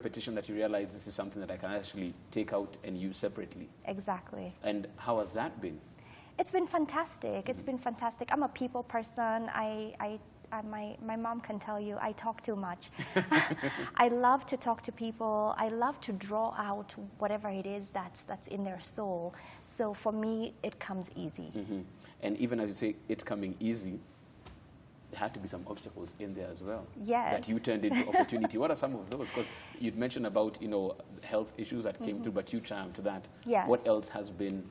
repetition that you realize this is something that I can actually take out and use separately. Exactly. And how has that been? It's been fantastic. It's been fantastic. I'm a people person. My mom can tell you I talk too much. I love to talk to people. I love to draw out whatever it is that's in their soul. So for me, it comes easy. And even as you say, it coming easy, there had to be some obstacles in there as well. Yes. That you turned into opportunity. What are some of those? Because you'd mentioned about, you know, health issues that came through, but you triumphed that. Yes. What else has been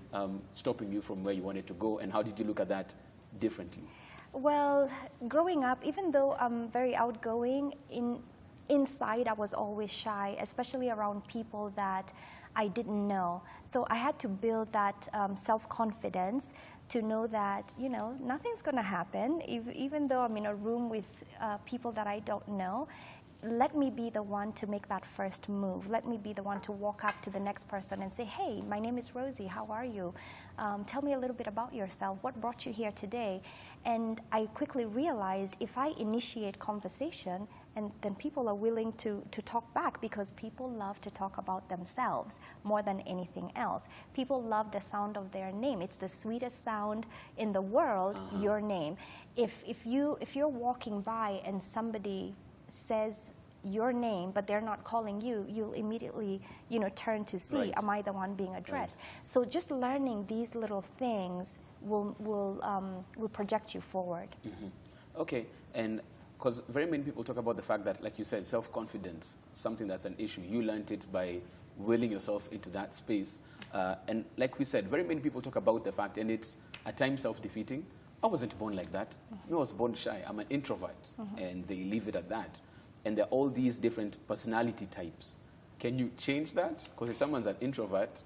stopping you from where you wanted to go, and how did you look at that differently? Well, growing up, even though I'm very outgoing, inside I was always shy, especially around people that I didn't know. So I had to build that self-confidence to know that, you know, nothing's going to happen. Even though I'm in a room with people that I don't know, let me be the one to make that first move. Let me be the one to walk up to the next person and say, hey, my name is Rosie, how are you? Tell me a little bit about yourself. What brought you here today? And I quickly realized if I initiate conversation, and then people are willing to talk back, because people love to talk about themselves more than anything else. People love the sound of their name. It's the sweetest sound in the world, your name. If you're walking by and somebody says your name, but they're not calling you, you'll immediately, you know, turn to see, am I the one being addressed? So just learning these little things will project you forward. Okay, and because very many people talk about the fact that, like you said, self-confidence, something that's an issue. You learned it by willing yourself into that space. And like we said, very many people talk about the fact, and it's at times self-defeating. I wasn't born like that. I was born shy. I'm an introvert, and they leave it at that. And there are all these different personality types. Can you change that? Because if someone's an introvert,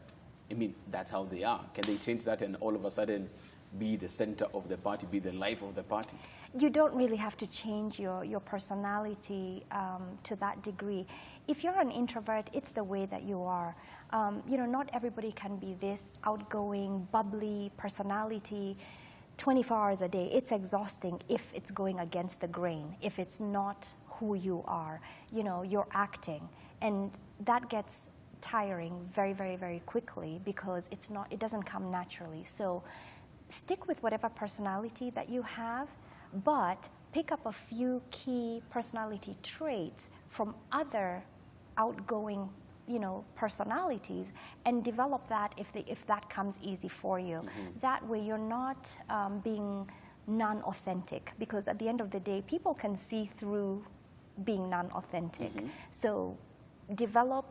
I mean, that's how they are. Can they change that and all of a sudden be the center of the party, be the life of the party? You don't really have to change your personality to that degree. If you're an introvert, it's the way that you are. You know, not everybody can be this outgoing, bubbly personality 24 hours a day. It's exhausting if it's going against the grain, if it's not who you are. You know, you're acting, and that gets tiring very, very, very quickly because it doesn't come naturally. So stick with whatever personality that you have, but pick up a few key personality traits from other outgoing, you know, personalities, and develop that if that comes easy for you. That way you're not being non-authentic, because at the end of the day, people can see through being non-authentic. So develop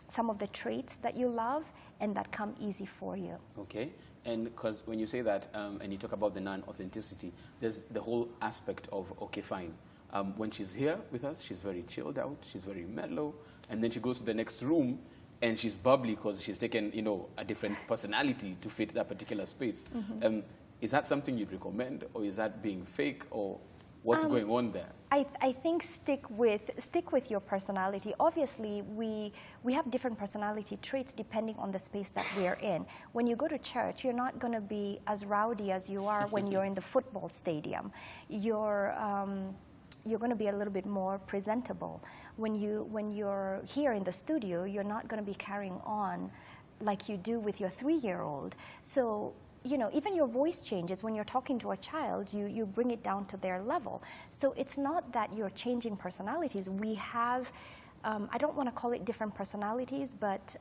some of the traits that you love and that come easy for you. Okay. And because when you say that and you talk about the non-authenticity, there's the whole aspect of, okay, fine. When she's here with us, she's very chilled out, she's very mellow, and then she goes to the next room and she's bubbly because she's taken, you know, a different personality to fit that particular space. Is that something you'd recommend, or is that being fake, or what's going on there? I think stick with your personality. Obviously, we have different personality traits depending on the space that we're in. When you go to church, you're not going to be as rowdy as you are when you're in the football stadium. You're going to be a little bit more presentable. When you're here in the studio, you're not going to be carrying on like you do with your 3-year-old. So, you know, even your voice changes. When you're talking to a child, you bring it down to their level. So it's not that you're changing personalities. We have, I don't want to call it different personalities, but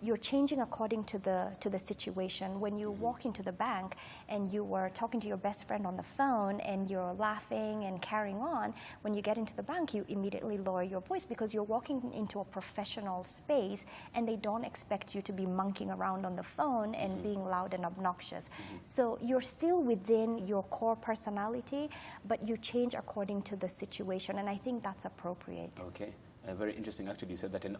you're changing according to the situation. When you walk into the bank and you were talking to your best friend on the phone and you're laughing and carrying on, when you get into the bank, you immediately lower your voice because you're walking into a professional space and they don't expect you to be monkeying around on the phone and being loud and obnoxious. So you're still within your core personality, but you change according to the situation, and I think that's appropriate. Okay. Very interesting, actually. You said that, and